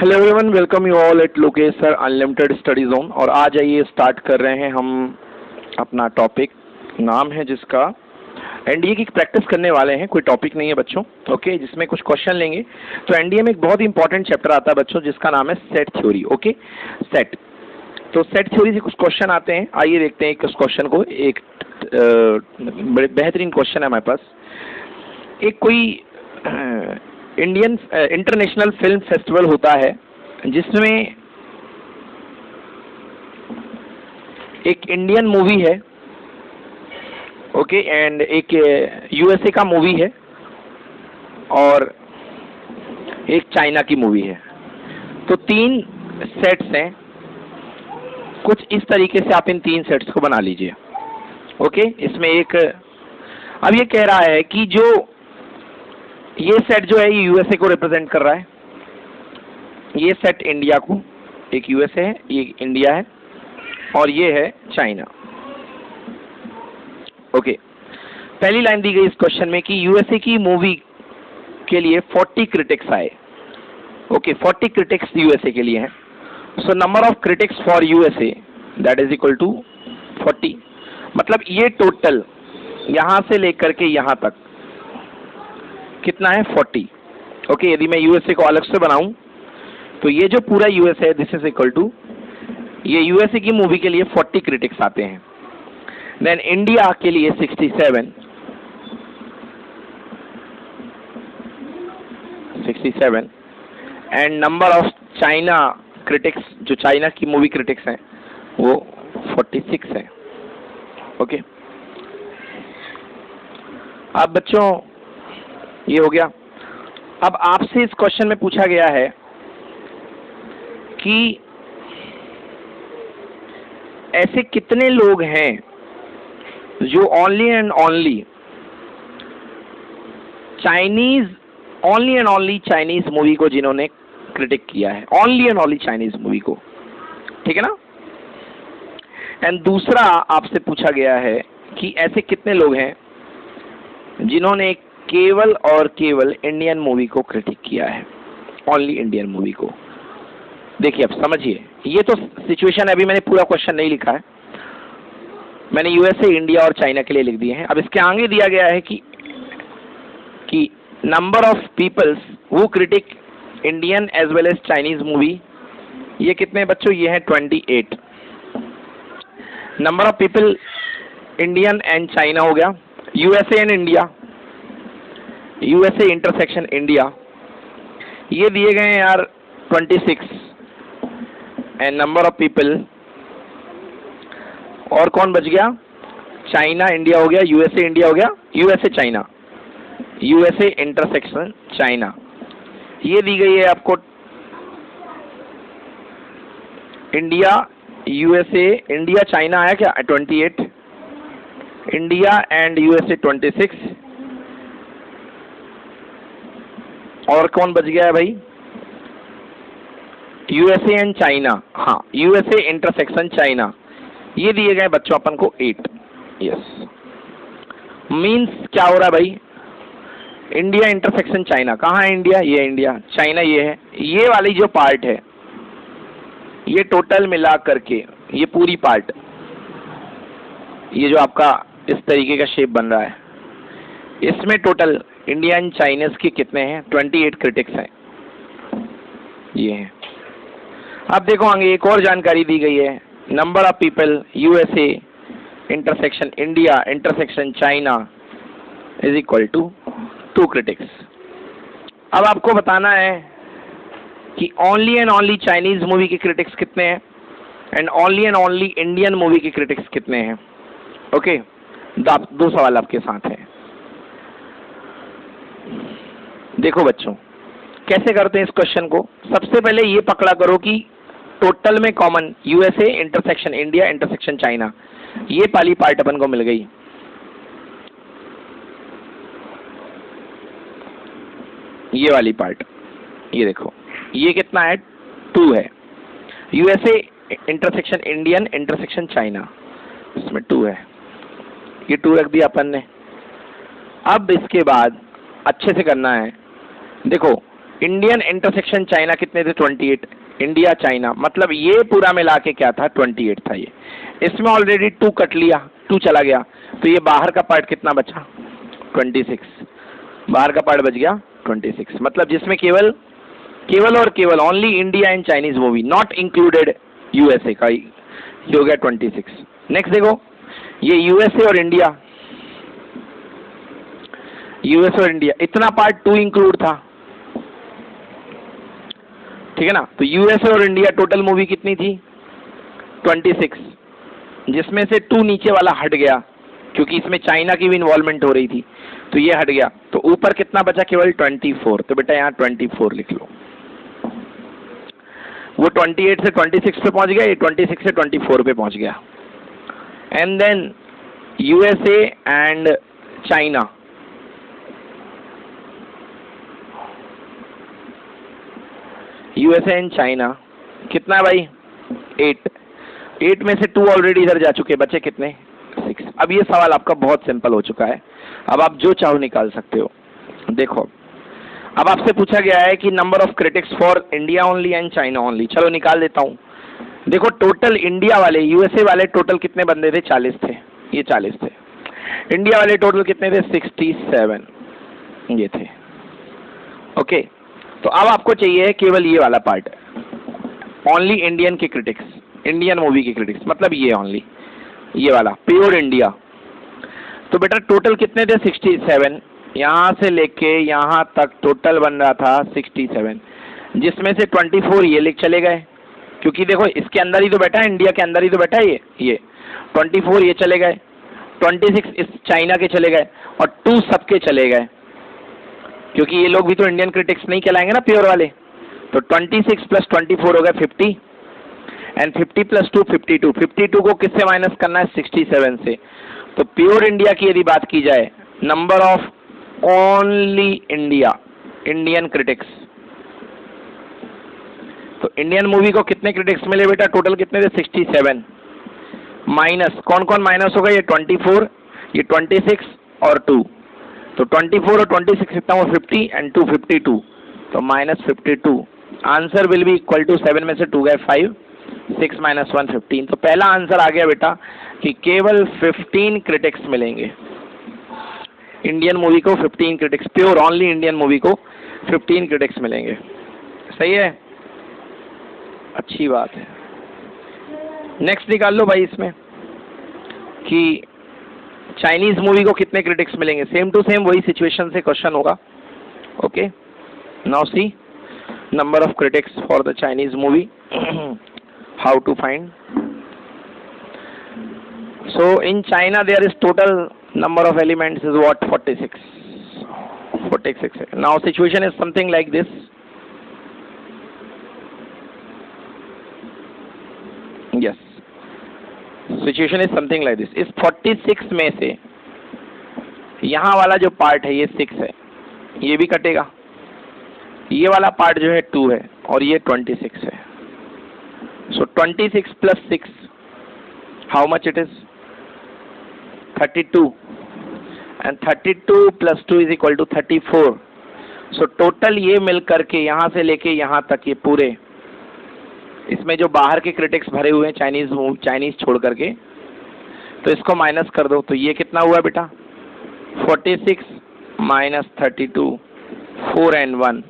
Hello everyone, welcome you all at Lokesh sir unlimited study zone. और आज आइए start कर रहे हैं हम अपना टॉपिक, नाम है जिसका एनडीए की प्रैक्टिस करने वाले हैं। कोई टॉपिक नहीं है बच्चों, ओके, जिसमें कुछ क्वेश्चन लेंगे। तो एनडीए में एक बहुत ही इंपॉर्टेंट चैप्टर आता है बच्चों, जिसका नाम है सेट थ्योरी। Okay, set. तो सेट थ्योरी से कुछ क्वेश्चन आते हैं, आइए देखते हैं इस क्वेश्चन को। एक बेहतरीन क्वेश्चन है हमारे पास। एक कोई इंडियन इंटरनेशनल फिल्म फेस्टिवल होता है जिसमें एक इंडियन मूवी है, ओके, एंड एक यूएसए का मूवी है और एक चाइना की मूवी है। तो तीन सेट्स हैं। कुछ इस तरीके से आप इन तीन सेट्स को बना लीजिए। ओके, इसमें एक अब ये कह रहा है कि जो ये सेट जो है ये यूएसए को रिप्रेजेंट कर रहा है, ये सेट इंडिया को, एक यूएसए है, ये इंडिया है और ये है चाइना। ओके, पहली लाइन दी गई इस क्वेश्चन में कि यूएसए की मूवी के लिए 40 क्रिटिक्स आए। ओके, 40 क्रिटिक्स यूएसए के लिए हैं। So number of critics for USA that is equal to 40। मतलब ये टोटल यहां से लेकर के यहां तक कितना है, 40। ओके, यदि मैं यूएसए को अलग से बनाऊं तो ये जो पूरा यूएसए है दिस इज इक्वल टू, ये यूएसए की मूवी के लिए 40 क्रिटिक्स आते हैं। देन इंडिया के लिए 67 and number of China critics, जो चाइना की मूवी क्रिटिक्स हैं वो 46 है। ओके, अब बच्चों ये हो गया। अब आपसे इस क्वेश्चन में पूछा गया है कि ऐसे कितने लोग हैं जो only and only Chinese movie को जिन्होंने क्रिटिक किया है, only and only Chinese movie को, ठीक है ना। एंड दूसरा आपसे पूछा गया है कि ऐसे कितने लोग हैं जिन्होंने केवल और केवल इंडियन मूवी को क्रिटिक किया है, ओनली इंडियन मूवी को। देखिए, अब समझिए, ये तो सिचुएशन है, अभी मैंने पूरा क्वेश्चन नहीं लिखा है, मैंने यूएसए, इंडिया और चाइना के लिए लिख दिए हैं। अब इसके आगे दिया गया है कि number of peoples who critic Indian as well as Chinese movie, ये कितने बच्चों, ये है 28। Number of people Indian and China हो गया, USA and India, USA intersection India, ये दिए गए हैं यार 26। एंड नंबर ऑफ पीपल, और कौन बच गया, चाइना इंडिया हो गया, यूएसए इंडिया हो गया, USA China, USA intersection China, ये दी गई है आपको इंडिया, यूएसए, इंडिया चाइना आया क्या 28, इंडिया एंड यूएसए 26, और कौन बच गया है भाई, यूएसए एंड चाइना, हाँ, यूएसए इंटरसेक्शन चाइना, ये दिए गए बच्चों अपन को 8। यस, मींस क्या हो रहा है भाई, इंडिया इंटरसेक्शन चाइना, कहाँ है इंडिया, ये इंडिया, चाइना ये है, ये वाली जो पार्ट है ये टोटल मिला करके, ये पूरी पार्ट, ये जो आपका इस तरीके का शेप बन रहा है, इसमें टोटल इंडिया एंड चाइनीज के कितने हैं, 28 क्रिटिक्स हैं, ये हैं। अब देखो आगे एक और जानकारी दी गई है, number of people USA intersection India intersection China is equal to 2 critics. अब आपको बताना है कि only and only Chinese movie के क्रिटिक्स कितने हैं and only and only Indian movie के क्रिटिक्स कितने हैं। ओके, दो सवाल आपके साथ हैं। देखो बच्चों, कैसे करते हैं इस क्वेश्चन को। सबसे पहले ये पकड़ा करो कि टोटल में common USA intersection India intersection China, ये पहली पार्ट अपन को मिल गई। ये वाली पार्ट, ये देखो, ये कितना है, 2 है। USA intersection Indian intersection China, इसमें 2 है, ये 2 रख दिया अपन ने। अब इसके बाद अच्छे से करना है। देखो, इंडियन इंटरसेक्शन चाइना कितने थे? 28। इंडिया चाइना, मतलब ये पूरा मिला के क्या था? 28 था ये। इसमें ऑलरेडी 2 कट लिया, 2 चला गया, तो ये बाहर का पार्ट कितना बचा? 26। बाहर का पार्ट बच गया 26, मतलब जिसमें केवल और केवल only India and Chinese movie, not included USA का, ये हो गया 26। नेक्स्ट देखो, ये यूएसए और इंडिया, यूएसए और इंडिया, इतना पार्ट 2 इंक्लूड था, ठीक है ना। तो यूएसए और इंडिया टोटल मूवी कितनी थी? 26, जिसमें से 2 नीचे वाला हट गया क्योंकि इसमें चाइना की भी इन्वॉल्वमेंट हो रही थी, तो ये हट गया, तो ऊपर कितना बचा? केवल 24। तो बेटा यहाँ 24 लिख लो। वो 28 से 26 पे पहुंच गया, ये 26 से 24 पे पहुंच गया। And then USA and China, USA and China कितना है भाई? 8 में से 2 ऑलरेडी इधर जा चुके, बचे कितने? 6। अब ये सवाल आपका बहुत सिंपल हो चुका है, अब आप जो चाहो निकाल सकते हो। देखो, अब आपसे पूछा गया है कि number of critics for India only and China only, चलो निकाल देता हूँ। देखो, टोटल इंडिया वाले, यूएसए वाले टोटल कितने बंदे थे? 40 थे, ये 40 थे। इंडिया वाले टोटल कितने थे? 67 ये थे। ओके, तो अब आपको चाहिए केवल ये वाला पार्ट, ओनली इंडियन के क्रिटिक्स, इंडियन मूवी के क्रिटिक्स, मतलब ये ओनली ये वाला प्योर इंडिया। तो बेटा टोटल कितने थे? 67, यहाँ से लेके यहाँ तक टोटल बन रहा था 67, जिसमें से 24 ये लिख चले गए, क्योंकि देखो इसके अंदर ही तो बैठा है, इंडिया के अंदर ही तो बैठा है ये 24 ये चले गए, 26 इस चाइना के चले गए, और 2 सबके चले गए, क्योंकि ये लोग भी तो इंडियन क्रिटिक्स नहीं कहलाएंगे ना प्योर वाले। तो 26 प्लस 24 हो गए 50, एंड 50 प्लस 2 52। 52 को किससे माइनस करना है? 67 से। तो प्योर इंडिया की यदि बात की जाए, number of only India, Indian critics, तो इंडियन मूवी को कितने क्रिटिक्स मिले बेटा? टोटल कितने थे? 67 माइनस, कौन कौन माइनस होगा? ये 24, ये 26 और 2, तो 24 और 26 कितना हुआ? 50 एंड 2 52, तो minus 52। Answer will be equal to 7 में से 2 गए 5, 6 माइनस 1 15। तो पहला आंसर आ गया बेटा कि केवल 15 क्रिटिक्स मिलेंगे इंडियन मूवी को, 15 critics, pure only Indian movie को 15 क्रिटिक्स मिलेंगे। सही है, अच्छी बात है। नेक्स्ट निकाल लो भाई इसमें कि चाइनीज मूवी को कितने क्रिटिक्स मिलेंगे। सेम टू सेम वही सिचुएशन से क्वेश्चन होगा। Okay, now see number of critics for the Chinese movie, how to find. So in China there is total number of elements is what? 46. Now situation is something like this. Yes, situation is something like this. इस 46 में से यहाँ वाला जो part है ये 6 है, ये भी कटेगा, ये वाला पार्ट जो है 2 है, और ये 26 है। So 26 plus 6, how much it is? 32, and 32 plus 2 is equal to 34. So total ये मिल करके यहाँ से लेके यहाँ तक ये पूरे, इसमें जो बाहर के क्रिटिक्स भरे हुए हैं चाइनीज छोड़ करके, तो इसको माइनस कर दो, तो ये कितना हुआ बेटा? 46 minus 32, 4 and 1.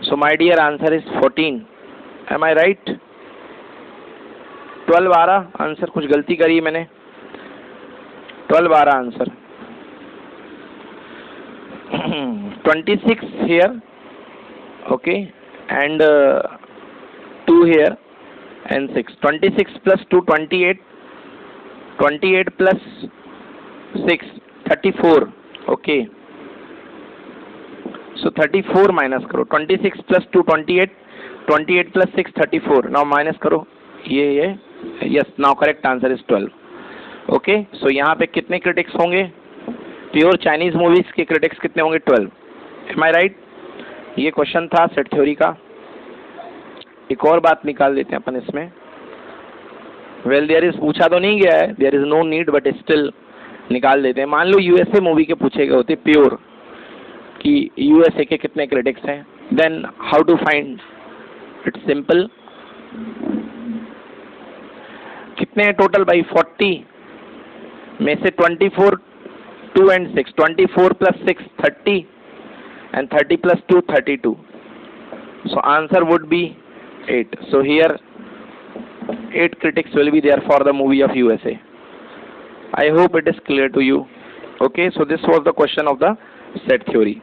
So my dear answer is 14. Am I right? 12 आ रहा आंसर, कुछ गलती करी मैंने? 12 आ रहा answer. 26 here, okay, and 2 here and 6. 26 plus 2 28, 28 plus 6 34, okay. So 34 minus करो, 26 plus 2 28, 28 plus 6 34. नाउ माइनस करो ये yes, now correct answer is 12। Okay, so यहाँ पे कितने क्रिटिक्स होंगे? प्योर चाइनीज मूवीज के क्रिटिक्स कितने होंगे? 12। Am I right? ये क्वेश्चन था सेट थ्योरी का। एक और बात निकाल देते हैं अपन इसमें। वेल देयर इज, पूछा तो नहीं गया है, there is no need, but still निकाल देते हैं। मान लो यूएसए मूवी के पूछे गए होते प्योर कि यूएसए के कितने क्रिटिक्स हैं, Then how to find? It's simple. कितने हैं टोटल भाई? 40 में से 24, 2 and 6, 24 plus 6 30 and 30 plus 2 32. So answer would be 8. So here 8 critics will be there for the movie of USA. I hope it is clear to you. Okay, so this was the question of the set theory.